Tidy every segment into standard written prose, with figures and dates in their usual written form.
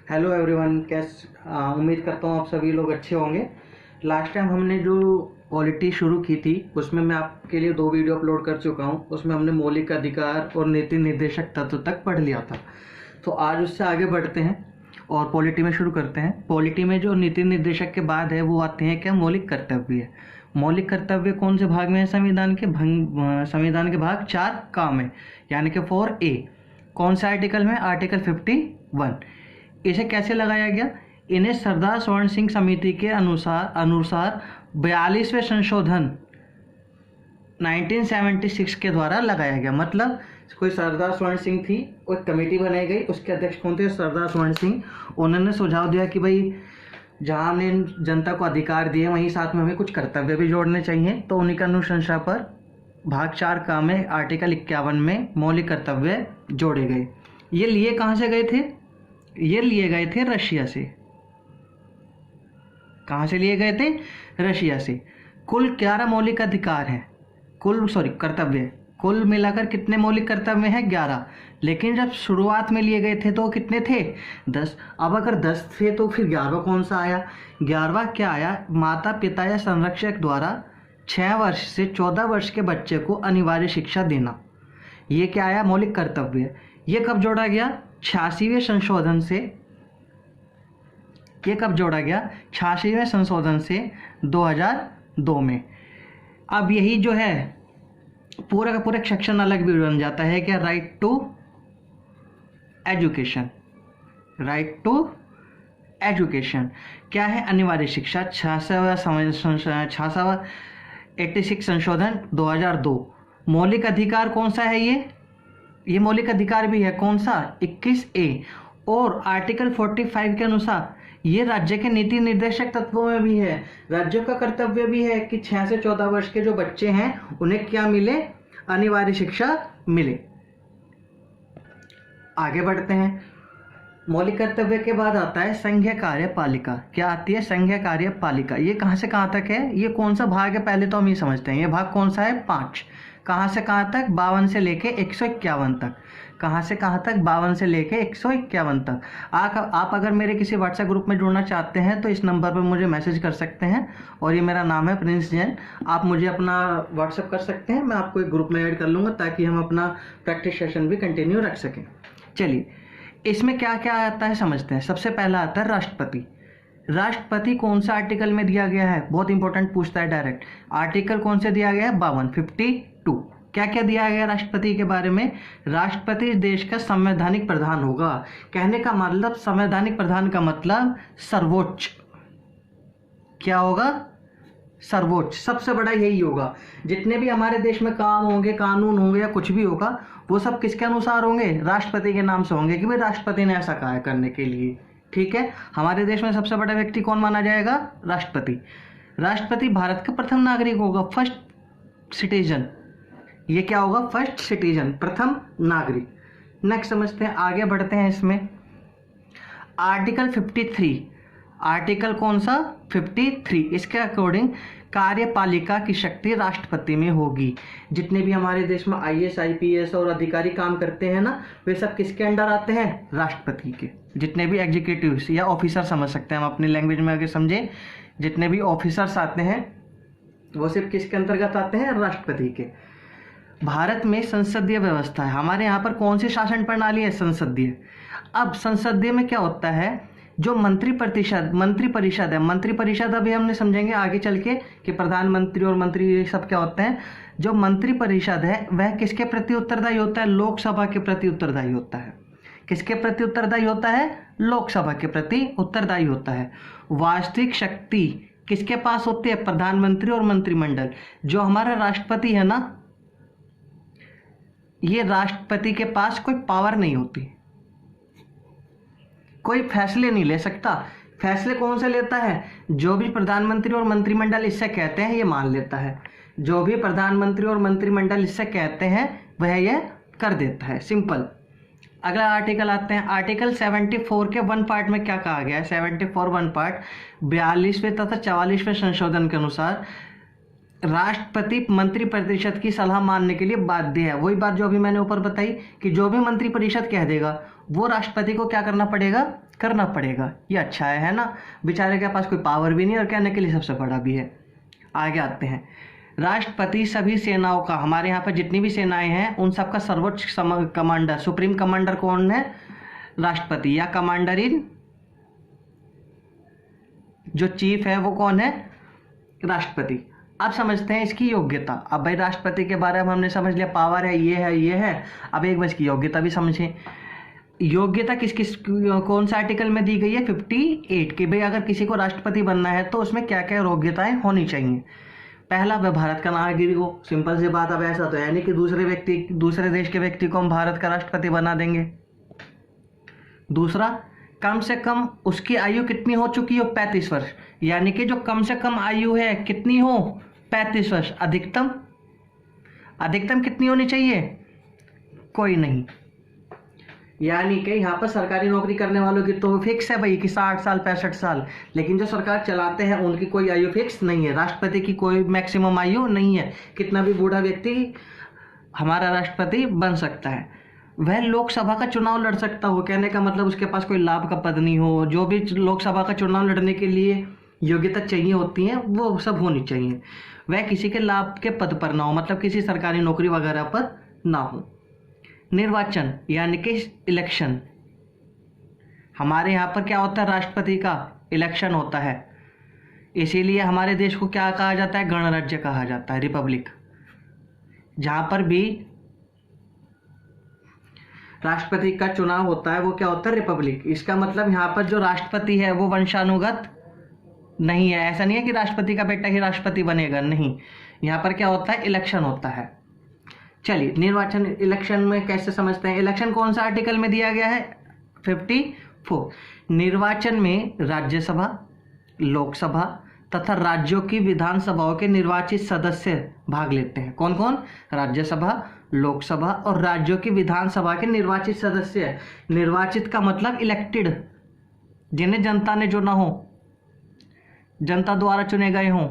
Hello everyone, उम्मीद करता हूँ आप सभी लोग अच्छे होंगे। लास्ट टाइम हमने जो पॉलिटी शुरू की थी उसमें मैं आपके लिए 2 वीडियो अपलोड कर चुका हूँ। उसमें हमने मौलिक अधिकार और नीति निर्देशक तत्व तक पढ़ लिया था। तो आज उससे आगे बढ़ते हैं और पॉलिटी में शुरू करते हैं। पॉलिटी में जो नीति निर्देशक के बाद है वो आते हैं क्या, मौलिक कर्तव्य। मौलिक कर्तव्य कौन से भाग में है संविधान के? संविधान के भाग 4 का में, यानी कि 4A। कौन से आर्टिकल में? आर्टिकल 51। इसे कैसे लगाया गया? इन्हें सरदार स्वर्ण सिंह समिति के अनुसार 42वें संशोधन 1976 के द्वारा लगाया गया। मतलब कोई सरदार स्वर्ण सिंह थी, कोई कमेटी बनाई गई, उसके अध्यक्ष कौन थे? सरदार स्वर्ण सिंह। उन्होंने सुझाव दिया कि भाई जहाँ हमने जनता को अधिकार दिए वहीं साथ में हमें कुछ कर्तव्य भी जोड़ने चाहिए। तो उन्हीं का अनुशंसा पर भाग 4 का में आर्टिकल 51 में मौलिक कर्तव्य जोड़े गए। ये लिए कहाँ से गए थे? ये लिए गए थे रशिया से। कहाँ से लिए गए थे? रशिया से। कुल 11 मौलिक अधिकार हैं, कर्तव्य। कुल मिलाकर कितने मौलिक कर्तव्य हैं? 11। लेकिन जब शुरुआत में लिए गए थे तो कितने थे? 10। अब अगर 10 थे तो फिर 11वां कौन सा आया? 11वां क्या आया? माता पिता या संरक्षक द्वारा 6 वर्ष से 14 वर्ष के बच्चे को अनिवार्य शिक्षा देना। ये क्या आया? मौलिक कर्तव्य। ये कब जोड़ा गया? 86वें संशोधन से। ये कब जोड़ा गया? 86वें संशोधन से 2002 में। अब यही जो है पूरा का पूरा सेक्शन अलग भी बन जाता है क्या? Right to education. Right to education क्या है? अनिवार्य शिक्षा। 86वां संशोधन 2002। मौलिक अधिकार कौन सा है? ये मौलिक अधिकार भी है। कौन सा? 21A। और आर्टिकल 45 के अनुसार ये राज्य के नीति निर्देशक तत्वों में भी है। राज्यों का कर्तव्य भी है कि 6 से 14 वर्ष के जो बच्चे हैं उन्हें क्या मिले? अनिवार्य शिक्षा मिले। आगे बढ़ते हैं। मौलिक कर्तव्य के बाद आता है संघीय कार्यपालिका। क्या आती है? संघीय कार्यपालिका। ये कहाँ से कहाँ तक है? ये कौन सा भाग है पहले तो हम ये समझते हैं। ये भाग कौन सा है? 5। कहाँ से कहाँ तक? 52 से लेके 151 तक। कहाँ से कहाँ तक? 52 से लेके 151 तक। आप अगर मेरे किसी व्हाट्सएप ग्रुप में जुड़ना चाहते हैं तो इस नंबर पर मुझे मैसेज कर सकते हैं। और ये मेरा नाम है प्रिंस जैन। आप मुझे अपना व्हाट्सएप कर सकते हैं, मैं आपको एक ग्रुप में ऐड कर लूँगा ताकि हम अपना प्रैक्टिस सेशन भी कंटिन्यू रख सकें। चलिए, इसमें क्या क्या आता है समझते हैं। सबसे पहला आता है राष्ट्रपति। राष्ट्रपति कौन सा आर्टिकल में दिया गया है? बहुत इंपॉर्टेंट पूछता है डायरेक्ट। आर्टिकल कौन से दिया गया है? 52। क्या क्या दिया गया राष्ट्रपति के बारे में? राष्ट्रपति देश का संवैधानिक प्रधान होगा। कहने का मतलब, संवैधानिक प्रधान का मतलब सर्वोच्च। क्या होगा? सर्वोच्च, सबसे बड़ा यही होगा। जितने भी हमारे देश में काम होंगे, कानून होंगे या कुछ भी होगा, वो सब किसके अनुसार होंगे? राष्ट्रपति के नाम से होंगे कि भाई राष्ट्रपति ने ऐसा कहा है करने के लिए। ठीक है। हमारे देश में सबसे बड़ा व्यक्ति कौन माना जाएगा? राष्ट्रपति। राष्ट्रपति भारत का प्रथम नागरिक होगा, फर्स्ट सिटीजन। ये क्या होगा? फर्स्ट सिटीजन, प्रथम नागरिक। नेक्स्ट समझते हैं, आगे बढ़ते हैं। इसमें आर्टिकल 53। आर्टिकल कौन सा? 53। इसके अकॉर्डिंग कार्यपालिका की शक्ति राष्ट्रपति में होगी। जितने भी हमारे देश में IAS IPS और अधिकारी काम करते हैं ना, वे सब किसके अंडर आते हैं? राष्ट्रपति के। जितने भी एग्जीक्यूटिव्स या ऑफिसर समझ सकते हैं हम अपनी लैंग्वेज में अगर समझे, जितने भी ऑफिसर्स आते हैं वो सिर्फ किसके अंतर्गत आते हैं? राष्ट्रपति के। भारत में संसदीय व्यवस्था है। हमारे यहाँ पर कौन सी शासन प्रणाली है? संसदीय। अब संसदीय में क्या होता है? जो मंत्री परिषद है। मंत्री परिषद अभी हमने समझेंगे आगे चल के कि प्रधानमंत्री और मंत्री ये सब क्या होते हैं। जो मंत्री परिषद है वह किसके प्रति उत्तरदायी होता है? लोकसभा के प्रति उत्तरदायी होता है। किसके प्रति उत्तरदायी होता है? लोकसभा के प्रति उत्तरदायी होता है। वास्तविक शक्ति किसके पास होती है? प्रधानमंत्री और मंत्रिमंडल। जो हमारा राष्ट्रपति है ना, ये राष्ट्रपति के पास कोई पावर नहीं होती, कोई फैसले नहीं ले सकता। फैसले कौन से लेता है? जो भी प्रधानमंत्री और मंत्रिमंडल इससे कहते हैं ये मान लेता है। जो भी प्रधानमंत्री और मंत्रिमंडल इससे कहते हैं वह ये कर देता है। सिंपल। अगला आर्टिकल आते हैं। आर्टिकल 74 के 1 पार्ट में क्या कहा गया है? 74 1 पार्ट 42वें तथा 44वें संशोधन के अनुसार राष्ट्रपति मंत्री परिषद की सलाह मानने के लिए बाध्य है। वही बात जो अभी मैंने ऊपर बताई कि जो भी मंत्री परिषद कह देगा वो राष्ट्रपति को क्या करना पड़ेगा? करना पड़ेगा। ये अच्छा है ना, बेचारे के पास कोई पावर भी नहीं और कहने के लिए सबसे बड़ा भी है। आगे आते हैं, राष्ट्रपति सभी सेनाओं का, हमारे यहाँ पर जितनी भी सेनाएं हैं उन सबका सर्वोच्च कमांडर, सुप्रीम कमांडर कौन है? राष्ट्रपति, या कमांडर इन, जो चीफ है वो कौन है? राष्ट्रपति। अब समझते हैं इसकी योग्यता। अब भाई राष्ट्रपति के बारे में हमने समझ लिया, पावर है, ये है, ये है। अब एक बार इसकी योग्यता भी समझें। योग्यता किस किस कौन सा आर्टिकल में दी गई है? 58 कि भाई अगर किसी को राष्ट्रपति बनना है तो उसमें क्या क्या योग्यताएं होनी चाहिए। पहला, वह भारत का नागरिक हो। सिंपल सी बात। अब ऐसा तो है नहीं कि दूसरे देश के व्यक्ति को हम भारत का राष्ट्रपति बना देंगे। दूसरा, कम से कम उसकी आयु कितनी हो चुकी हो? 35 वर्ष। यानी कि जो कम से कम आयु है कितनी हो? 35 वर्ष। अधिकतम कितनी होनी चाहिए? कोई नहीं। यानी कि यहाँ पर सरकारी नौकरी करने वालों की तो फिक्स है भाई कि 60 साल 65 साल, लेकिन जो सरकार चलाते हैं उनकी कोई आयु फिक्स नहीं है। राष्ट्रपति की कोई मैक्सिमम आयु नहीं है, कितना भी बूढ़ा व्यक्ति हमारा राष्ट्रपति बन सकता है। वह लोकसभा का चुनाव लड़ सकता हो, कहने का मतलब उसके पास कोई लाभ का पद नहीं हो। जो भी लोकसभा का चुनाव लड़ने के लिए योग्यता चाहिए होती है वो सब होनी चाहिए। वह किसी के लाभ के पद पर ना हो, मतलब किसी सरकारी नौकरी वगैरह पर ना हो। निर्वाचन यानी कि इलेक्शन, हमारे यहाँ पर क्या होता है? राष्ट्रपति का इलेक्शन होता है। इसीलिए हमारे देश को क्या कहा जाता है? गणराज्य कहा जाता है, रिपब्लिक। जहाँ पर भी राष्ट्रपति का चुनाव होता है वो क्या होता है? रिपब्लिक। इसका मतलब यहाँ पर जो राष्ट्रपति है वो वंशानुगत नहीं है। ऐसा नहीं है कि राष्ट्रपति का बेटा ही राष्ट्रपति बनेगा, नहीं। यहाँ पर क्या होता है? इलेक्शन होता है। चलिए, निर्वाचन इलेक्शन में कैसे समझते हैं? इलेक्शन कौन सा आर्टिकल में दिया गया है? 54। निर्वाचन में राज्यसभा, लोकसभा तथा राज्यों की विधानसभाओं के निर्वाचित सदस्य भाग लेते हैं। कौन कौन? राज्यसभा, लोकसभा और राज्यों की विधानसभा के निर्वाचित सदस्य। निर्वाचित का मतलब इलेक्टेड, जिन्हें जनता ने चुना हो, जनता द्वारा चुने गए हों।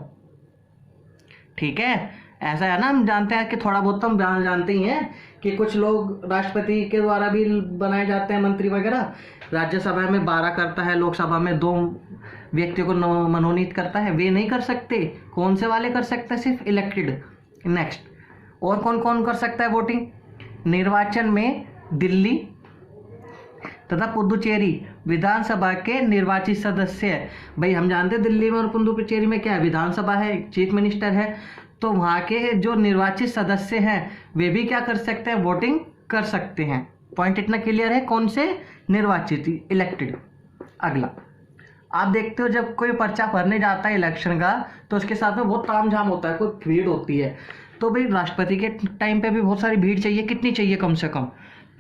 ठीक है, ऐसा है ना। हम जानते हैं कि थोड़ा बहुत तो हम जानते ही हैं कि कुछ लोग राष्ट्रपति के द्वारा भी बनाए जाते हैं, मंत्री वगैरह। राज्यसभा में 12 करता है, लोकसभा में 2 व्यक्तियों को मनोनीत करता है। वे नहीं कर सकते। कौन से वाले कर सकते हैं? सिर्फ इलेक्टेड। नेक्स्ट, और कौन कौन कर सकता है वोटिंग? निर्वाचन में दिल्ली तथा पुदुचेरी विधानसभा के निर्वाचित सदस्य है। भाई हम जानते हैं दिल्ली में और पुदुचेरी में क्या है? विधानसभा है, चीफ मिनिस्टर है। तो वहाँ के जो निर्वाचित सदस्य हैं वे भी क्या कर सकते हैं? वोटिंग कर सकते हैं। पॉइंट इतना क्लियर है? कौन से? निर्वाचित, इलेक्टेड। अगला, आप देखते हो जब कोई पर्चा भरने जाता है इलेक्शन का तो उसके साथ में बहुत तामझाम होता है, कोई भीड़ होती है। तो भाई राष्ट्रपति के टाइम पे भी बहुत सारी भीड़ चाहिए। कितनी चाहिए? कम से कम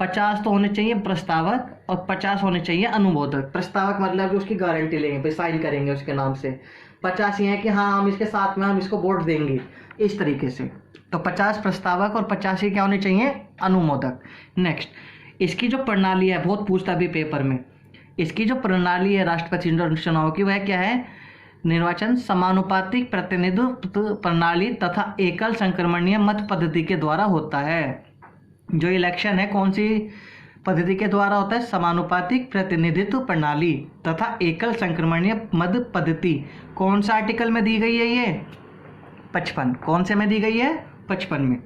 50 तो होने चाहिए प्रस्तावक और 50 होने चाहिए अनुमोदक। प्रस्तावक मतलब कि उसकी गारंटी लेंगे, भाई साइन करेंगे उसके नाम से। 50 ये है कि हाँ हम इसके साथ में हम इसको वोट देंगे, इस तरीके से। तो 50 प्रस्तावक और 50 ही क्या होने चाहिए? अनुमोदक। नेक्स्ट, इसकी जो प्रणाली है, बहुत पूछता भी पेपर में, इसकी जो प्रणाली है राष्ट्रपति चुनाव की वह क्या है? निर्वाचन समानुपातिक प्रतिनिधित्व प्रणाली तथा एकल संक्रमणीय मत पद्धति के द्वारा होता है। जो इलेक्शन है कौन सी पद्धति के द्वारा होता है? समानुपातिक प्रतिनिधित्व प्रणाली तथा एकल संक्रमणीय मत पद्धति। कौन सा आर्टिकल में दी गई है ये? 55। कौन से में दी गई है? 55 में।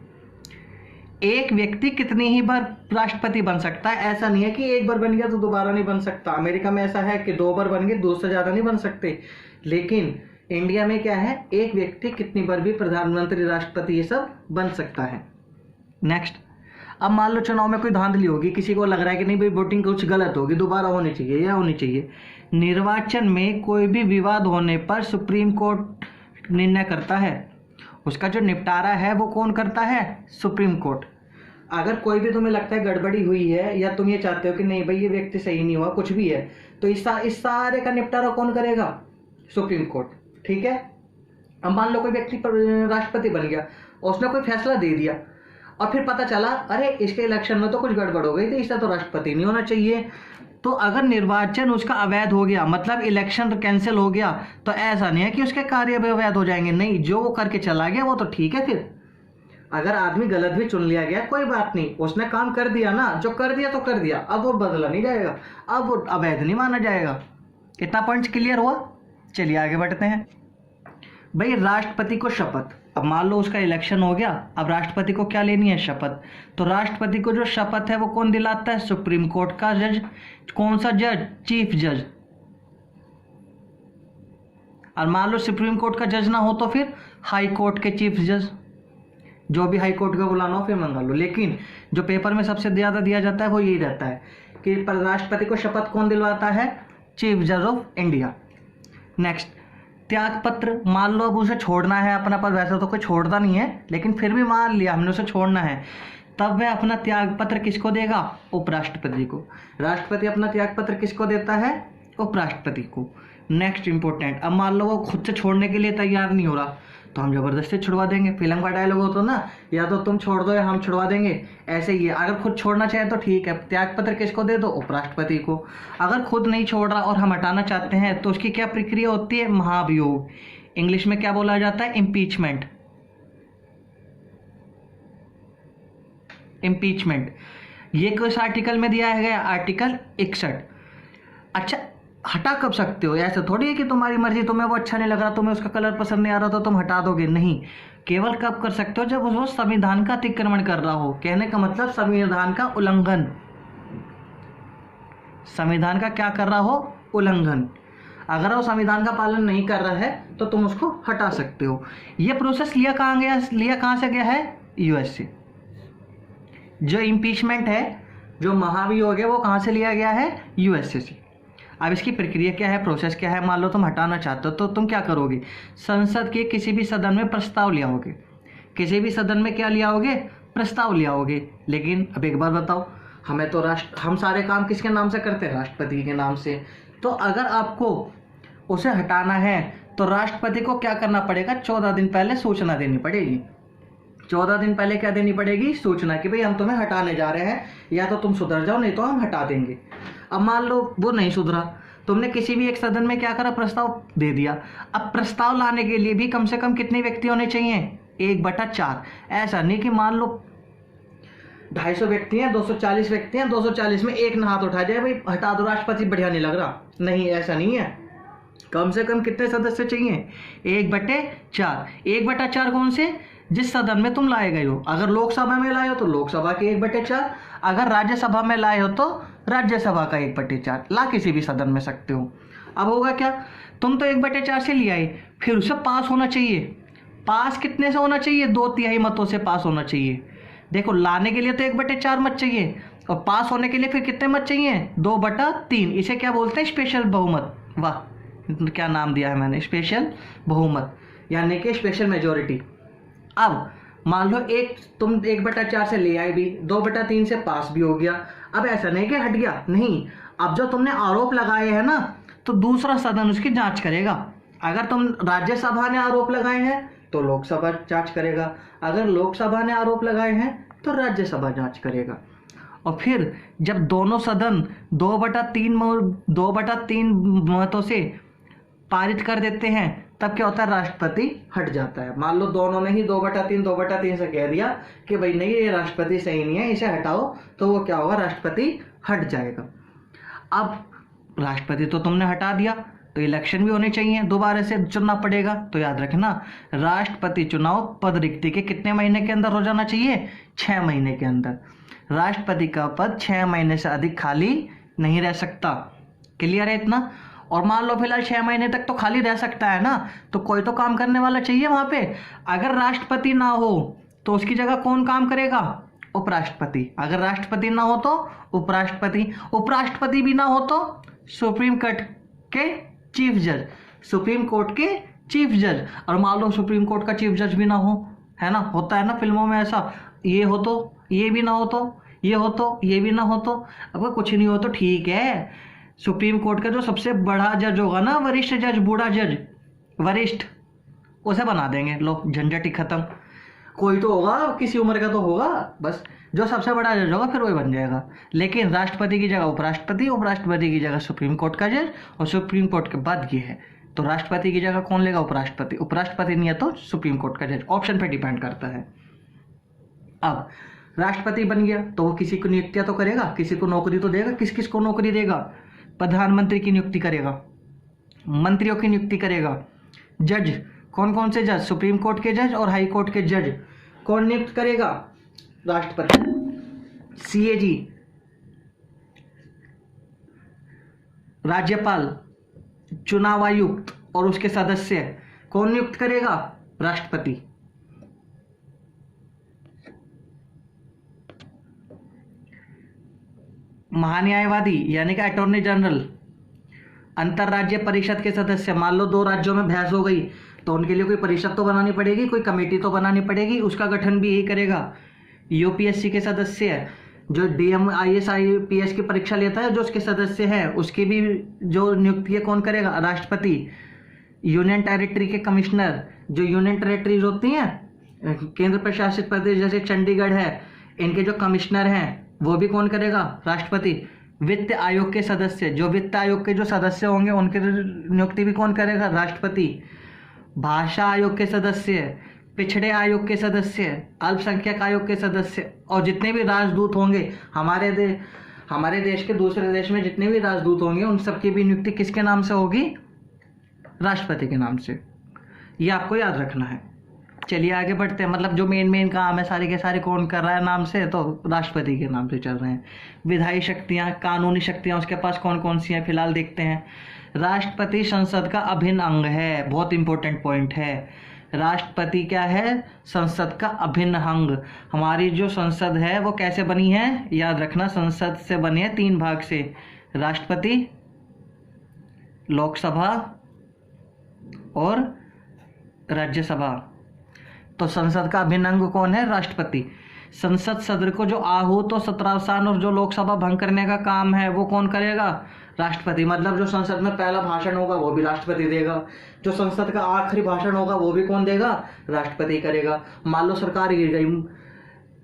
एक व्यक्ति कितनी ही बार राष्ट्रपति बन सकता है? ऐसा नहीं है कि एक बार बन गया तो दोबारा नहीं बन सकता। अमेरिका में ऐसा है कि 2 बार बन गए, 2 से ज़्यादा नहीं बन सकते। लेकिन इंडिया में क्या है? एक व्यक्ति कितनी बार भी प्रधानमंत्री, राष्ट्रपति ये सब बन सकता है। नेक्स्ट, अब मान लो चुनाव में कोई धांधली होगी, किसी को लग रहा है कि नहीं भाई वोटिंग कुछ गलत होगी, दोबारा होनी चाहिए या होनी चाहिए। निर्वाचन में कोई भी विवाद होने पर सुप्रीम कोर्ट निर्णय करता है। उसका जो निपटारा है वो कौन करता है? Supreme court. अगर कोई भी तुम्हें लगता है गड़बड़ी हुई है या तुम ये चाहते हो कि नहीं भाई ये व्यक्ति सही नहीं हुआ, कुछ भी है, तो इस सारे का निपटारा कौन करेगा? Supreme court. ठीक है। अब मान लो कोई व्यक्ति राष्ट्रपति बन गया और उसने कोई फैसला दे दिया और फिर पता चला अरे इसके इलेक्शन में तो कुछ गड़बड़ हो गई थी, इससे तो राष्ट्रपति नहीं होना चाहिए। तो अगर निर्वाचन उसका अवैध हो गया, मतलब इलेक्शन कैंसिल हो गया, तो ऐसा नहीं है कि उसके कार्य भी अवैध हो जाएंगे। नहीं, जो वो करके चला गया वो तो ठीक है, फिर अगर आदमी गलत भी चुन लिया गया कोई बात नहीं, उसने काम कर दिया ना, जो कर दिया तो कर दिया, अब वो बदला नहीं जाएगा, अब वो अवैध नहीं माना जाएगा। इतना पॉइंट क्लियर हुआ। चलिए आगे बढ़ते हैं। भाई राष्ट्रपति को शपथ, अब मान लो उसका इलेक्शन हो गया, अब राष्ट्रपति को क्या लेनी है? शपथ। तो राष्ट्रपति को जो शपथ है वो कौन दिलाता है? सुप्रीम कोर्ट का जज। कौन सा जज? चीफ जज। और मान लो सुप्रीम कोर्ट का जज ना हो तो फिर हाई कोर्ट के चीफ जज, जो भी हाई कोर्ट का बुलाना हो फिर मंगा लो। लेकिन जो पेपर में सबसे ज़्यादा दिया जाता है वो यही रहता है कि राष्ट्रपति को शपथ कौन दिलवाता है? चीफ जज ऑफ इंडिया। नेक्स्ट, त्याग पत्र। मान लो अब उसे छोड़ना है अपना पद, वैसे तो कोई छोड़ता नहीं है लेकिन फिर भी मान लिया हमने उसे छोड़ना है, तब वह अपना त्याग पत्र किसको देगा? उपराष्ट्रपति को। राष्ट्रपति अपना त्याग पत्र किसको देता है? उपराष्ट्रपति को। नेक्स्ट इंपॉर्टेंट, अब मान लो वो खुद से छोड़ने के लिए तैयार नहीं हो रहा तो हम जबरदस्ती छुड़वा देंगे। फिल्म का डायलॉग हो तो ना, या तो तुम छोड़ दो या हम छुड़वा देंगे, ऐसे ही है। अगर खुद छोड़ना चाहे तो ठीक है, त्याग पत्र किसको दे दो? उपराष्ट्रपति को। अगर खुद नहीं छोड़ रहा और हम हटाना चाहते हैं तो उसकी क्या प्रक्रिया होती है? महाभियोग। इंग्लिश में क्या बोला जाता है? इम्पीचमेंट। इम्पीचमेंट ये किस आर्टिकल में दिया गया? आर्टिकल 61। अच्छा, हटा कब सकते हो? ऐसा थोड़ी है कि तुम्हारी मर्जी, तुम्हें वो अच्छा नहीं लग रहा, तुम्हें उसका कलर पसंद नहीं आ रहा तो तुम हटा दोगे, नहीं। केवल कब कर सकते हो? जब वो संविधान का अतिक्रमण कर रहा हो। कहने का मतलब संविधान का उल्लंघन। संविधान का क्या कर रहा हो? उल्लंघन। अगर वो संविधान का पालन नहीं कर रहा है तो तुम उसको हटा सकते हो। ये प्रोसेस लिया कहाँ से गया है? यूएस से। जो इम्पीचमेंट है, जो महाभियोग है, वो कहाँ से लिया गया है? यूएसए से। अब इसकी प्रक्रिया क्या है? प्रोसेस क्या है? मान लो तुम हटाना चाहते हो तो तुम क्या करोगे? संसद के किसी भी सदन में प्रस्ताव ले आओगे। किसी भी सदन में क्या ले आओगे? प्रस्ताव ले आओगे। लेकिन अब एक बार बताओ, हमें तो हम सारे काम किसके नाम से करते हैं? राष्ट्रपति के नाम से। तो अगर आपको उसे हटाना है तो राष्ट्रपति को क्या करना पड़ेगा? 14 दिन पहले सूचना देनी पड़ेगी। 14 दिन पहले क्या देनी पड़ेगी? सूचना, कि भाई हम तुम्हें हटाने जा रहे हैं, या तो तुम सुधर जाओ नहीं तो हम हटा देंगे। अब मान लो वो नहीं सुधरा, तुमने किसी भी एक सदन में क्या करा? प्रस्ताव दे दिया। अब प्रस्ताव लाने के लिए भी कम से कम कितने व्यक्ति होने चाहिए? 1/4। ऐसा नहीं कि मान लो 250 व्यक्ति हैं, 240 व्यक्ति हैं, 240 में एक ने हाथ उठा जाए, भाई हटा दो राष्ट्रपति, बढ़िया नहीं लग रहा। नहीं, ऐसा नहीं है। कम से कम कितने सदस्य चाहिए? 1/4। 1/4 कौन से? जिस सदन में तुम लाए गए हो। अगर लोकसभा में लाए हो तो लोकसभा के 1/4, अगर राज्यसभा में लाए हो तो राज्यसभा का 1/4। ला किसी भी सदन में सकते हो। अब होगा क्या? तुम तो 1/4 से ले आए, फिर उसे पास होना चाहिए। पास कितने से होना चाहिए? 2/3 मतों से पास होना चाहिए। देखो, लाने के लिए तो 1/4 मत चाहिए, और पास होने के लिए फिर कितने मत चाहिए? 2/3। इसे क्या बोलते हैं? स्पेशल बहुमत। वाह, क्या नाम दिया है मैंने, स्पेशल बहुमत, यानी कि स्पेशल मेजोरिटी। अब मान लो तुम 1/4 से ले आए भी, 2/3 से पास भी हो गया। अब ऐसा नहीं कि हट गया, नहीं। अब जो तुमने आरोप लगाए हैं ना, तो दूसरा सदन उसकी जांच करेगा। अगर तुम राज्यसभा ने आरोप लगाए हैं तो लोकसभा जांच करेगा, अगर लोकसभा ने आरोप लगाए हैं तो राज्यसभा जांच करेगा। और फिर जब दोनों सदन 2/3 मतों से पारित कर देते हैं, तब क्या होता है? राष्ट्रपति हट जाता है। मान लो दोनों ने ही 2/3 से कह दिया कि भाई नहीं, ये राष्ट्रपति सही नहीं है, इसे हटाओ, तो वो क्या होगा? राष्ट्रपति हट जाएगा। अब राष्ट्रपति तो तुमने हटा दिया, तो इलेक्शन भी होने चाहिए, दोबारा से चुनना पड़ेगा। तो याद रखना, राष्ट्रपति चुनाव पद रिक्ति के कितने महीने के अंदर हो जाना चाहिए? 6 महीने के अंदर। राष्ट्रपति का पद 6 महीने से अधिक खाली नहीं रह सकता। क्लियर है इतना? और मान लो फिलहाल 6 महीने तक तो खाली रह सकता है ना, तो कोई तो काम करने वाला चाहिए वहां पे। अगर राष्ट्रपति ना हो तो उसकी जगह कौन काम करेगा? उपराष्ट्रपति। अगर राष्ट्रपति ना हो तो उपराष्ट्रपति। उपराष्ट्रपति भी ना हो तो सुप्रीम कोर्ट के चीफ जज। सुप्रीम कोर्ट के चीफ जज। और मान लो सुप्रीम कोर्ट का चीफ जज भी ना हो, है ना, होता है ना फिल्मों में ऐसा, ये हो तो ये भी ना हो, तो ये हो तो ये भी ना हो, तो अगर कुछ नहीं हो तो ठीक है, सुप्रीम कोर्ट का जो सबसे बड़ा जज होगा ना, वरिष्ठ जज, बूढ़ा जज, वरिष्ठ, उसे बना देंगे। लो, झंझट ही खत्म। कोई तो होगा, किसी उम्र का तो होगा, बस जो सबसे बड़ा जज होगा फिर वही बन जाएगा। लेकिन राष्ट्रपति की जगह उपराष्ट्रपति, उपराष्ट्रपति की जगह सुप्रीम कोर्ट का जज, और सुप्रीम कोर्ट के बाद ये है, तो राष्ट्रपति की जगह कौन लेगा? उपराष्ट्रपति। उपराष्ट्रपति नहीं है तो सुप्रीम कोर्ट का जज। ऑप्शन पे डिपेंड करता है। अब राष्ट्रपति बन गया तो वो किसी को नियुक्तियां तो करेगा, किसी को नौकरी तो देगा। किस किस को नौकरी देगा? प्रधानमंत्री की नियुक्ति करेगा, मंत्रियों की नियुक्ति करेगा, जज, कौन कौन से जज? सुप्रीम कोर्ट के जज और हाई कोर्ट के जज कौन नियुक्त करेगा? राष्ट्रपति। सीएजी, राज्यपाल, चुनाव आयुक्त और उसके सदस्य कौन नियुक्त करेगा? राष्ट्रपति। महान्यायवादी यानी कि अटॉर्नी जनरल, अंतरराज्य परिषद के सदस्य, मान लो दो राज्यों में बहस हो गई तो उनके लिए कोई परिषद तो बनानी पड़ेगी, कोई कमेटी तो बनानी पड़ेगी, उसका गठन भी यही करेगा। यूपीएससी के सदस्य, जो डीएम आईएएस आईपीएस की परीक्षा लेता है, जो उसके सदस्य हैं उसकी भी जो नियुक्ति कौन करेगा? राष्ट्रपति। यूनियन टेरिटरी के कमिश्नर, जो यूनियन टेरिटरीज होती हैं केंद्र प्रशासित प्रदेश जैसे चंडीगढ़ है, इनके जो कमिश्नर हैं वो भी कौन करेगा? राष्ट्रपति। वित्त आयोग के सदस्य, जो वित्त आयोग के जो सदस्य होंगे उनकी नियुक्ति भी कौन करेगा? राष्ट्रपति। भाषा आयोग के सदस्य, पिछड़े आयोग के सदस्य, अल्पसंख्यक आयोग के सदस्य और जितने भी राजदूत होंगे हमारे देश के दूसरे देश में जितने भी राजदूत होंगे उन सबकी भी नियुक्ति किसके नाम से होगी? राष्ट्रपति के नाम से। ये आपको याद रखना है। चलिए आगे बढ़ते हैं। मतलब जो मेन काम है सारे के सारे कौन कर रहा है नाम से? तो राष्ट्रपति के नाम से चल रहे हैं। विधायी शक्तियां, कानूनी शक्तियां उसके पास कौन कौन सी हैं फिलहाल देखते हैं। राष्ट्रपति संसद का अभिन्न अंग है, बहुत इंपॉर्टेंट पॉइंट है। राष्ट्रपति क्या है? संसद का अभिन्न अंग। हमारी जो संसद है वो कैसे बनी है? याद रखना, संसद से बनी है 3 भाग से, राष्ट्रपति, लोकसभा और राज्यसभा। तो संसद का अभिन्न अंग कौन है? राष्ट्रपति। संसद सदस्य को जो आहूत और सत्रावसान और जो लोकसभा भंग करने का काम है वो कौन करेगा? राष्ट्रपति। मतलब जो संसद में पहला भाषण होगा वो भी राष्ट्रपति देगा, जो संसद का आखिरी भाषण होगा वो भी कौन देगा? राष्ट्रपति करेगा। मान लो सरकार गिर गई,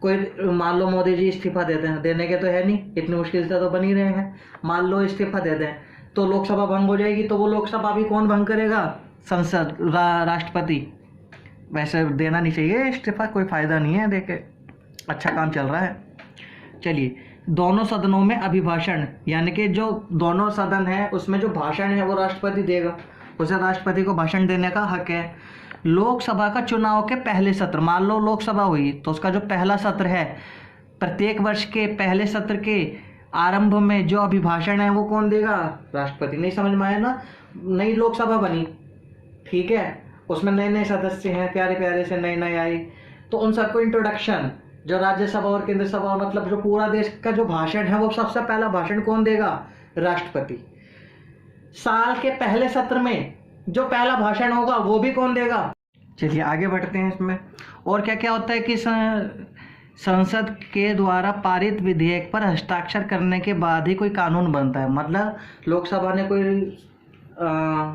कोई मान लो मोदी जी इस्तीफा देते हैं, देने के तो है नहीं, इतनी मुश्किल से तो बन ही रहे हैं, मान लो इस्तीफा दे दें तो लोकसभा भंग हो जाएगी, तो वो लोकसभा भी कौन भंग करेगा? संसद, राष्ट्रपति। वैसे देना नहीं चाहिए इस्तीफा, कोई फायदा नहीं है देके, अच्छा काम चल रहा है। चलिए, दोनों सदनों में अभिभाषण, यानी कि जो दोनों सदन है उसमें जो भाषण है वो राष्ट्रपति देगा, उसे राष्ट्रपति को भाषण देने का हक है। लोकसभा का चुनाव के पहले सत्र, मान लो लोकसभा हुई तो उसका जो पहला सत्र है, प्रत्येक वर्ष के पहले सत्र के आरंभ में जो अभिभाषण है वो कौन देगा? राष्ट्रपति। नहीं समझ में आया ना? नई लोकसभा बनी, ठीक है, उसमें नए नए सदस्य हैं, प्यारे प्यारे से नए नए आए, तो उन सबको इंट्रोडक्शन, जो राज्यसभा और केंद्र सभा मतलब जो पूरा देश का जो भाषण है वो सबसे पहला भाषण कौन देगा? राष्ट्रपति। साल के पहले सत्र में जो पहला भाषण होगा वो भी कौन देगा? चलिए आगे बढ़ते हैं इसमें। और क्या क्या होता है कि संसद के द्वारा पारित विधेयक पर हस्ताक्षर करने के बाद ही कोई कानून बनता है। मतलब लोकसभा ने कोई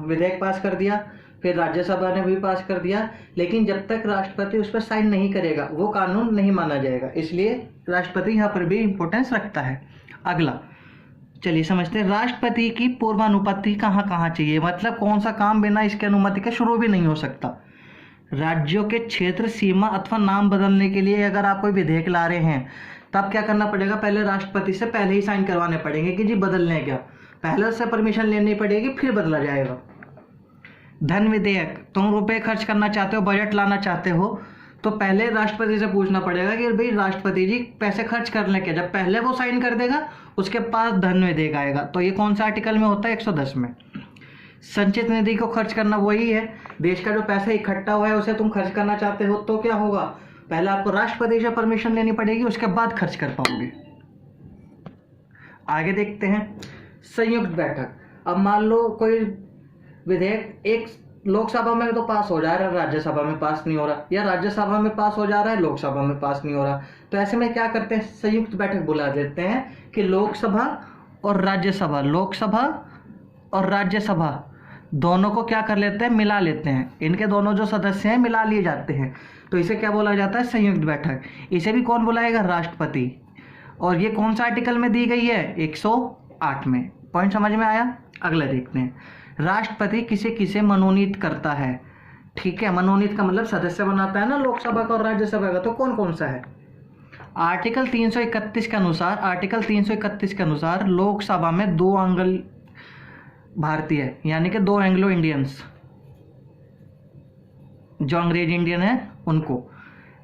विधेयक पास कर दिया, फिर राज्यसभा ने भी पास कर दिया, लेकिन जब तक राष्ट्रपति उस पर साइन नहीं करेगा वो कानून नहीं माना जाएगा। इसलिए राष्ट्रपति यहाँ पर भी इंपॉर्टेंस रखता है। अगला चलिए समझते हैं, राष्ट्रपति की पूर्वानुमति कहाँ कहाँ चाहिए, मतलब कौन सा काम बिना इसके अनुमति के शुरू भी नहीं हो सकता। राज्यों के क्षेत्र, सीमा अथवा नाम बदलने के लिए अगर आप कोई विधेयक ला रहे हैं तब क्या करना पड़ेगा? पहले राष्ट्रपति से पहले ही साइन करवाने पड़ेंगे कि जी बदलने क्या, पहले उससे परमिशन लेनी पड़ेगी फिर बदला जाएगा। धन विधेयक, तुम रुपए खर्च करना चाहते हो, बजट लाना चाहते हो, तो पहले राष्ट्रपति से पूछना पड़ेगा कि भाई राष्ट्रपति जी पैसे खर्च कर लें क्या। जब पहले वो साइन कर देगा उसके पास धन विधेयक आएगा। तो ये कौन सा आर्टिकल में होता है? 110 में। संचित निधि को खर्च करना वही है, देश का जो पैसा इकट्ठा हुआ है उसे तुम खर्च करना चाहते हो तो क्या होगा? पहले आपको राष्ट्रपति से परमिशन लेनी पड़ेगी, उसके बाद खर्च कर पाओगे। आगे देखते हैं, संयुक्त बैठक। अब मान लो कोई विधेयक एक लोकसभा में तो पास हो जा रहा है, राज्यसभा में पास नहीं हो रहा, या राज्यसभा में पास हो जा रहा है, लोकसभा में पास नहीं हो रहा, तो ऐसे में क्या करते हैं? संयुक्त बैठक बुला देते हैं कि लोकसभा और राज्यसभा, लोकसभा और राज्यसभा दोनों को क्या कर लेते हैं? मिला लेते हैं। इनके दोनों जो सदस्य हैं मिला लिए जाते हैं, तो इसे क्या बोला जाता है? संयुक्त बैठक। इसे भी कौन बुलाएगा? राष्ट्रपति। और ये कौन सा आर्टिकल में दी गई है? 108 में। पॉइंट समझ में आया? अगला देखते हैं, राष्ट्रपति किसे किसे मनोनीत करता है। ठीक है, मनोनीत का मतलब सदस्य बनाता है ना लोकसभा का और राज्यसभा का, तो कौन कौन सा है? आर्टिकल 331 के अनुसार लोकसभा में 2 एंग्लो भारतीय यानी कि 2 एंग्लो इंडियंस, जो अंग्रेज इंडियन है उनको।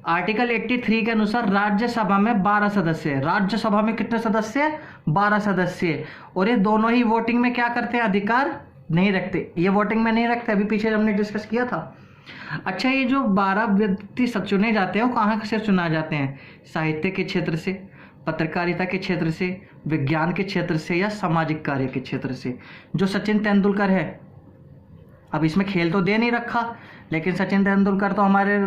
आर्टिकल 83 के अनुसार राज्यसभा में 12 सदस्य है। राज्यसभा में कितने सदस्य है? 12 सदस्य। और ये दोनों ही वोटिंग में क्या करते हैं? अधिकार नहीं रखते। ये वोटिंग में नहीं रखते, अभी पीछे हमने डिस्कस किया था। अच्छा, ये जो 12 व्यक्ति सब चुने जाते हैं वो कहाँ से चुना जाते हैं? साहित्य के क्षेत्र से, पत्रकारिता के क्षेत्र से, विज्ञान के क्षेत्र से या सामाजिक कार्य के क्षेत्र से। जो सचिन तेंदुलकर है, अब इसमें खेल तो दे नहीं रखा, लेकिन सचिन तेंदुलकर तो हमारे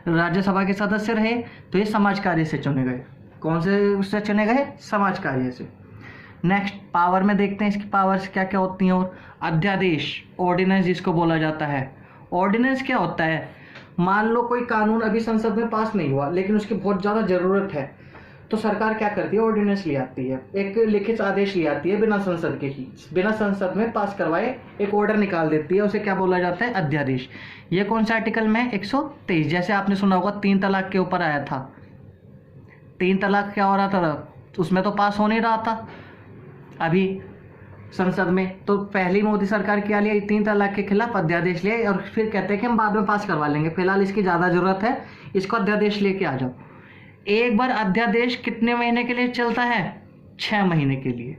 राज्यसभा के सदस्य रहे, तो ये समाज कार्य से चुने गए। कौन से चुने गए? समाज कार्य से। नेक्स्ट, पावर में देखते हैं इसकी पावर्स क्या क्या होती हैं। और अध्यादेश, ऑर्डिनेंस जिसको बोला जाता है। ऑर्डिनेंस क्या होता है? मान लो कोई कानून अभी संसद में पास नहीं हुआ, लेकिन उसकी बहुत ज़्यादा ज़रूरत है, तो सरकार क्या करती है? ऑर्डिनेंस ले आती है, एक लिखित आदेश ले आती है, बिना संसद के ही, बिना संसद में पास करवाए एक ऑर्डर निकाल देती है, उसे क्या बोला जाता है? अध्यादेश। ये कौन सा आर्टिकल में? 123। जैसे आपने सुना होगा 3 तलाक के ऊपर आया था। 3 तलाक क्या हो रहा था? उसमें तो पास हो नहीं रहा था अभी संसद में, तो पहली मोदी सरकार क्या लिया? 3 तलाक के खिलाफ अध्यादेश लिया, और फिर कहते हैं कि हम बाद में पास करवा लेंगे, फिलहाल इसकी ज़्यादा ज़रूरत है, इसको अध्यादेश लेके आ जाओ। एक बार अध्यादेश कितने महीने के लिए चलता है? 6 महीने के लिए।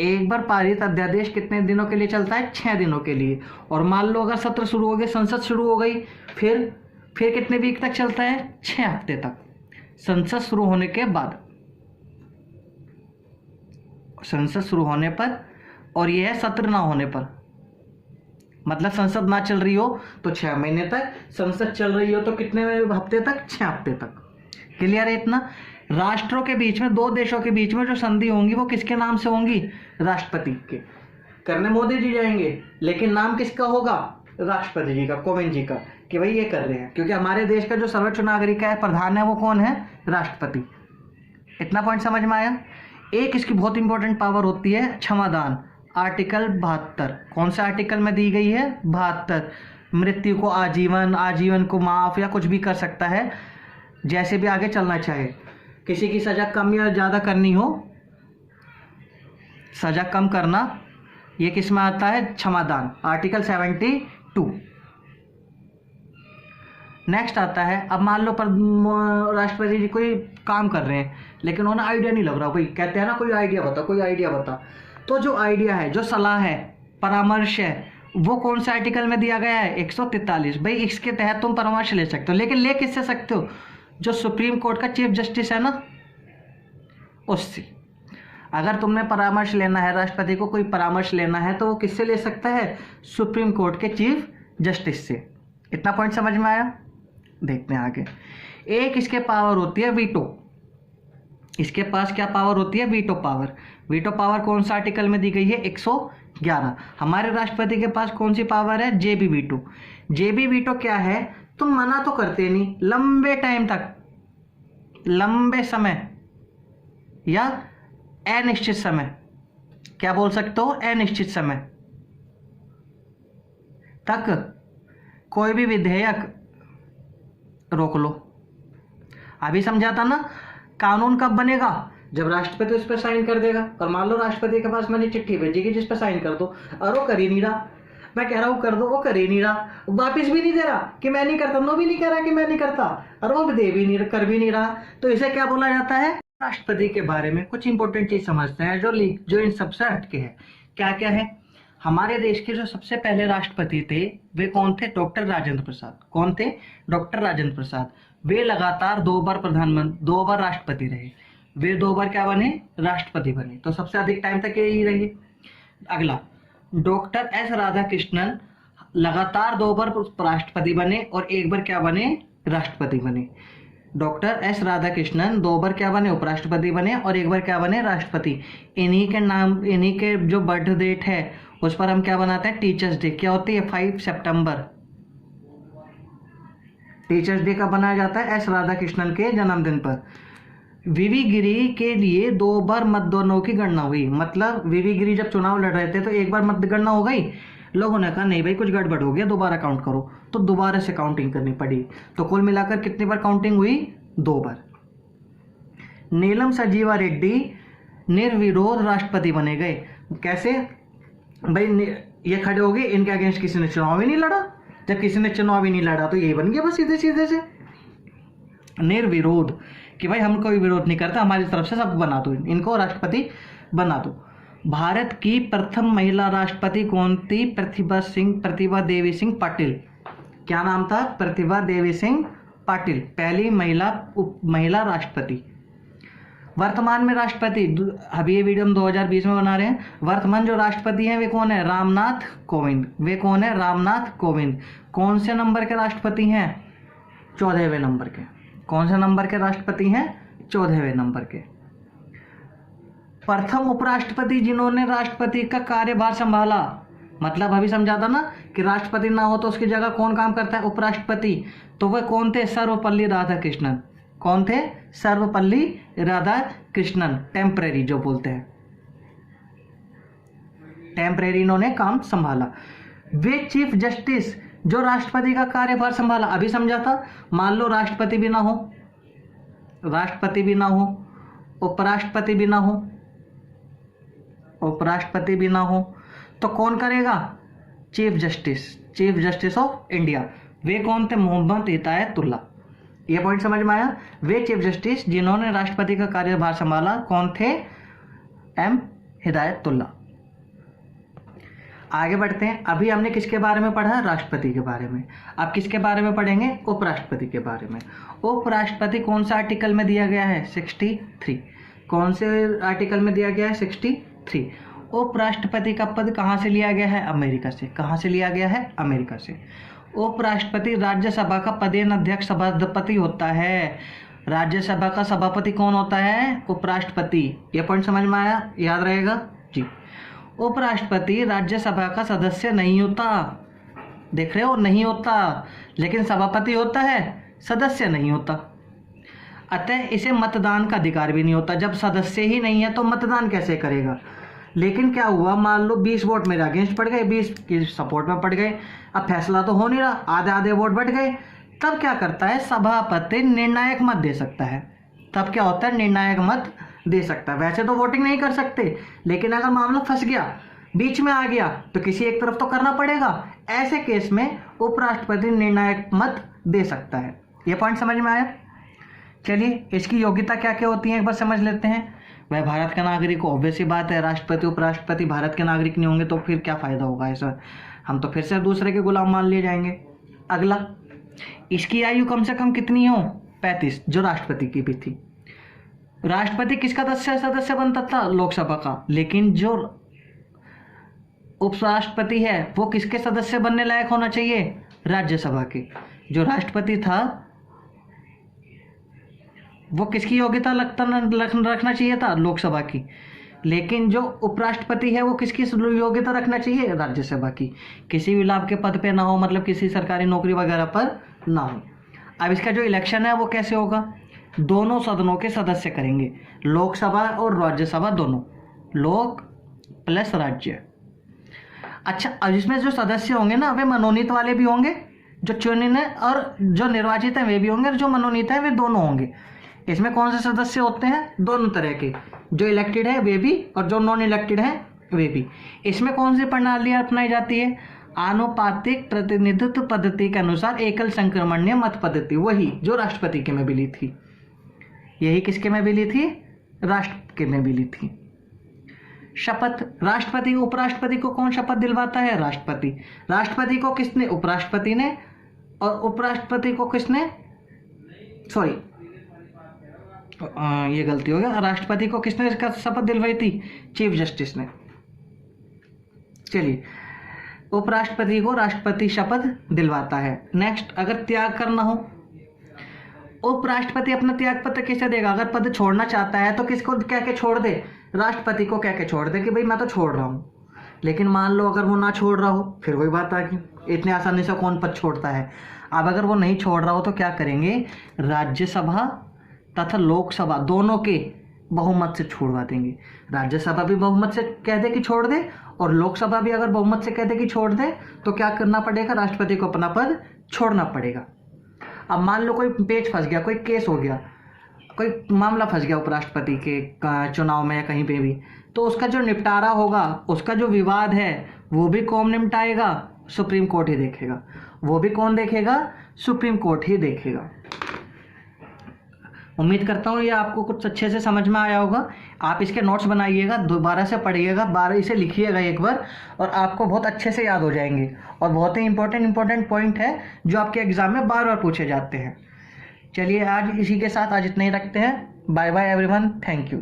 एक बार पारित अध्यादेश कितने दिनों के लिए चलता है? 6 दिनों के लिए। और मान लो अगर सत्र शुरू हो गए, संसद शुरू हो गई, फिर कितने वीक तक चलता है? 6 हफ्ते तक, संसद शुरू होने के बाद, संसद शुरू होने पर, और यह है सत्र ना होने पर। मतलब संसद ना चल रही हो तो 6 महीने तक, संसद चल रही हो तो कितने हफ्ते तक? 6 हफ्ते तक। क्लियर है इतना? राष्ट्रों के बीच में, 2 देशों के बीच में जो संधि होंगी वो किसके नाम से होंगी? राष्ट्रपति के। करने मोदी जी जाएंगे, लेकिन नाम किसका होगा? राष्ट्रपति जी का, कोविंद जी का, कि भाई ये कर रहे हैं, क्योंकि हमारे देश का जो सर्वोच्च नागरिक है, प्रधान है, वो कौन है? राष्ट्रपति। इतना पॉइंट समझ में आया? एक इसकी बहुत इंपॉर्टेंट पावर होती है क्षमादान। आर्टिकल 72 कौन सा आर्टिकल में दी गई है? 72। मृत्यु को आजीवन, आजीवन को माफ, या कुछ भी कर सकता है, जैसे भी आगे चलना चाहे। किसी की सजा कम या ज़्यादा करनी हो, सजा कम करना, ये किस में आता है? क्षमादान, आर्टिकल 72। नेक्स्ट आता है, अब मान लो राष्ट्रपति जी कोई काम कर रहे हैं, लेकिन उन्हें आइडिया नहीं लग रहा, भाई कहते हैं ना कोई आइडिया बता, कोई आइडिया बता। तो जो आइडिया है, जो सलाह है, परामर्श है, वो कौन से आर्टिकल में दिया गया है? 143। भाई इसके तहत तुम परामर्श ले सकते हो, लेकिन ले किससे सकते हो? जो सुप्रीम कोर्ट का चीफ जस्टिस है ना, उससे। अगर तुमने परामर्श लेना है, राष्ट्रपति को कोई परामर्श लेना है, तो वो किससे ले सकता है? सुप्रीम कोर्ट के चीफ जस्टिस से। इतना पॉइंट समझ में आया? देखते हैं आगे। एक इसके पावर होती है वीटो। इसके पास क्या पावर होती है? Veto power. वीटो पावर कौन सा आर्टिकल में दी गई है? 111। हमारे राष्ट्रपति के पास कौन सी पावर है? जेबी वीटो। जेबी वीटो क्या है? तुम मना तो करते नहीं, लंबे टाइम तक, लंबे समय या अनिश्चित समय, क्या बोल सकते हो? अनिश्चित समय तक कोई भी विधेयक रोक लो। अभी समझाता ना, कानून कब बनेगा? जब राष्ट्रपति उस पर साइन कर देगा। और मान लो राष्ट्रपति के पास मैंने चिट्ठी भेजी कि जिस पर साइन कर दो, और वो कर ही नहीं रहा। मैं कह रहा हूँ कर दो, वो कर ही नहीं रहा, वापिस भी नहीं दे रहा कि मैं नहीं करता, नो भी नहीं कह रहा कि मैं नहीं करता, और वो दे भी नहीं, कर भी नहीं रहा। तो इसे क्या बोला जाता है? राष्ट्रपति के बारे में कुछ इंपॉर्टेंट चीज समझते हैं जो इन सबसे हटके है। क्या क्या है? हमारे देश के जो सबसे पहले राष्ट्रपति थे वे कौन थे? डॉक्टर राजेंद्र प्रसाद। कौन थे? डॉक्टर राजेंद्र प्रसाद। वे लगातार 2 बार प्रधानमंत्री, 2 बार राष्ट्रपति रहे। वे 2 बार क्या बने? राष्ट्रपति बने। तो सबसे अधिक टाइम तक यही रहे। अगला, डॉक्टर एस राधाकृष्णन लगातार 2 बार राष्ट्रपति बने और 1 बार क्या बने? राष्ट्रपति बने। डॉक्टर एस राधाकृष्णन 2 बार क्या बने? उपराष्ट्रपति बने, और 1 बार क्या बने? राष्ट्रपति। इन्हीं के नाम, इन्हीं के जो बर्थ डेट है उस पर हम क्या बनाते हैं? Teachers day. क्या होती है? 5 सितंबर। टीचर्स डे का बनाया जाता है? एस राधाकृष्णन के जन्मदिन पर। वीवी गिरी के लिए 2 बार मतदानों की गणना हुई। मतलब वीवी गिरी जब चुनाव लड़ रहे थे तो 1 बार मतगणना हो गई, लोगों ने कहा नहीं भाई कुछ गड़बड़ हो गया, दोबारा काउंट करो, तो दोबारा से काउंटिंग करनी पड़ी। तो कुल मिलाकर कितनी बार काउंटिंग हुई? 2 बार। नीलम संजीवा रेड्डी निर्विरोध राष्ट्रपति बने गए। कैसे भाई, ये खड़े हो गए, इनके अगेंस्ट किसी ने चुनाव ही नहीं लड़ा। जब किसी ने चुनाव ही नहीं लड़ा तो ये बन गया बस सीधे सीधे से निर्विरोध, कि भाई हम कोई विरोध नहीं करता, हमारी तरफ से सब बना दो, इनको राष्ट्रपति बना दो। भारत की प्रथम महिला राष्ट्रपति कौन थी? प्रतिभा देवी सिंह पाटिल। क्या नाम था? प्रतिभा देवी सिंह पाटिल, पहली महिला राष्ट्रपति। वर्तमान में राष्ट्रपति, अभी ये वीडियो हम 2020 में बना रहे हैं, वर्तमान जो राष्ट्रपति हैं वे कौन है? रामनाथ कोविंद। वे कौन है? रामनाथ कोविंद। कौन से नंबर के राष्ट्रपति हैं? 14वें नंबर के। कौन से नंबर के राष्ट्रपति हैं? 14वें नंबर के। प्रथम उपराष्ट्रपति जिन्होंने राष्ट्रपति का कार्यभार संभाला, मतलब अभी समझा था ना कि राष्ट्रपति ना हो तो उसकी जगह कौन काम करता है? उपराष्ट्रपति। तो वह कौन थे? सर्वपल्ली राधाकृष्णन। कौन थे? सर्वपल्ली राधाकृष्णन। टेम्परेरी जो बोलते हैं, टेम्परेरी इन्होंने काम संभाला। वे चीफ जस्टिस जो राष्ट्रपति का कार्यभार संभाला, अभी समझा था। मान लो राष्ट्रपति भी ना हो, उपराष्ट्रपति भी ना हो, तो कौन करेगा? Chief justice of India. वे कौन थे? मोहम्मद हिदायतुल्ला। ये पॉइंट समझ में आया? वे चीफ जस्टिस जिन्होंने राष्ट्रपति का कार्यभार संभाला कौन थे? एम हिदायतुल्ला। आगे बढ़ते हैं। अभी हमने किसके बारे में पढ़ा? राष्ट्रपति के बारे में। अब किसके बारे में पढ़ेंगे? उपराष्ट्रपति के बारे में। उपराष्ट्रपति कौन सा आर्टिकल में दिया गया है? 63। कौन से आर्टिकल में दिया गया है? 63। उपराष्ट्रपति का पद कहाँ से लिया गया है? अमेरिका से। कहाँ से लिया गया है? अमेरिका से। उपराष्ट्रपति राज्यसभा का पदेन अध्यक्ष सभापति होता है। राज्यसभा का सभापति कौन होता है? उपराष्ट्रपति। यह पॉइंट समझ में आया? याद रहेगा जी। उपराष्ट्रपति राज्यसभा का सदस्य नहीं होता, देख रहे हो, नहीं होता, लेकिन सभापति होता है, सदस्य नहीं होता। अतः इसे मतदान का अधिकार भी नहीं होता। जब सदस्य ही नहीं है तो मतदान कैसे करेगा? लेकिन क्या हुआ, मान लो 20 वोट मेरे अगेंस्ट पड़ गए, 20 की सपोर्ट में पड़ गए, अब फैसला तो हो नहीं रहा, आधे आधे वोट बढ़ गए, तब क्या करता है? सभापति निर्णायक मत दे सकता है। तब क्या होता है? निर्णायक मत दे सकता है। वैसे तो वोटिंग नहीं कर सकते, लेकिन अगर मामला फंस गया, बीच में आ गया, तो किसी एक तरफ तो करना पड़ेगा। ऐसे केस में उपराष्ट्रपति निर्णायक मत दे सकता है। ये पॉइंट समझ में आया? चलिए, इसकी योग्यता क्या क्या होती है एक बार समझ लेते हैं। वह भारत का नागरिक हो, ऑब्वियस सी बात है। राष्ट्रपति उपराष्ट्रपति भारत के नागरिक नहीं होंगे तो फिर क्या फायदा होगा ऐसा? हम तो फिर से दूसरे के गुलाम मान लिए जाएंगे। अगला, इसकी आयु कम से कम कितनी हो? 35, जो राष्ट्रपति की भी थी। राष्ट्रपति किसका सदस्य बनता था? लोकसभा का। लेकिन जो उपराष्ट्रपति है वो किसके सदस्य बनने लायक होना चाहिए? राज्यसभा के। जो राष्ट्रपति था वो किसकी योग्यता रखना चाहिए था? लोकसभा की। लेकिन जो उपराष्ट्रपति है वो किसकी योग्यता रखना चाहिए? राज्यसभा की। किसी भी लाभ के पद पे ना हो, मतलब किसी सरकारी नौकरी वगैरह पर ना हो। अब इसका जो इलेक्शन है वो कैसे होगा? दोनों सदनों के सदस्य करेंगे, लोकसभा और राज्यसभा दोनों, लोक प्लस राज्य। अच्छा, अब इसमें जो सदस्य होंगे ना वे मनोनीत वाले भी होंगे, जो चुने और जो निर्वाचित हैं वे भी होंगे, और जो मनोनीत हैं वे दोनों होंगे। इसमें कौन से सदस्य होते हैं? दोनों तरह के, जो इलेक्टेड है वे भी और जो नॉन इलेक्टेड है वे भी। इसमें कौन सी प्रणाली अपनाई जाती है? आनुपातिक प्रतिनिधित्व पद्धति के अनुसार एकल संक्रमणीय मत पद्धति, वही जो राष्ट्रपति के में मिली थी। यही किसके में मिली थी? राष्ट्र के में मिली थी। शपथ, राष्ट्रपति उपराष्ट्रपति को कौन शपथ दिलवाता है? राष्ट्रपति। राष्ट्रपति को किसने? उपराष्ट्रपति ने। और उपराष्ट्रपति को किसने? सॉरी, ये गलती हो गया। राष्ट्रपति को किसने इसका शपथ दिलवाई थी? चीफ जस्टिस ने। चलिए, उपराष्ट्रपति को राष्ट्रपति शपथ दिलवाता है। नेक्स्ट, अगर त्याग करना हो, उपराष्ट्रपति अपना त्याग पत्र किसे देगा? अगर पद छोड़ना चाहता है तो किसको कह के छोड़ दे? राष्ट्रपति को कह के छोड़ दे कि भाई मैं तो छोड़ रहा हूँ। लेकिन मान लो अगर वो ना छोड़ रहा हो, फिर वही बात आ गई, इतने आसानी से कौन पद छोड़ता है? अब अगर वो नहीं छोड़ रहा हो तो क्या करेंगे? राज्यसभा तथा लोकसभा दोनों के बहुमत से छोड़वा देंगे। राज्यसभा भी बहुमत से कह दे कि छोड़ दे, और लोकसभा भी अगर बहुमत से कह दे कि छोड़ दे, तो क्या करना पड़ेगा? राष्ट्रपति को अपना पद छोड़ना पड़ेगा। अब मान लो कोई पेच फंस गया, कोई केस हो गया, कोई मामला फंस गया उपराष्ट्रपति के चुनाव में या कहीं पे भी, तो उसका जो निपटारा होगा, उसका जो विवाद है, वो भी कौन निपटाएगा? सुप्रीम कोर्ट ही देखेगा। वो भी कौन देखेगा? सुप्रीम कोर्ट ही देखेगा। उम्मीद करता हूँ ये आपको कुछ अच्छे से समझ में आया होगा। आप इसके नोट्स बनाइएगा, दोबारा से पढ़िएगा, इसे लिखिएगा एक बार, और आपको बहुत अच्छे से याद हो जाएंगे। और बहुत ही इंपॉर्टेंट पॉइंट है जो आपके एग्जाम में बार बार पूछे जाते हैं। चलिए आज इसी के साथ आज इतना ही रखते हैं। Bye bye everyone, thank you.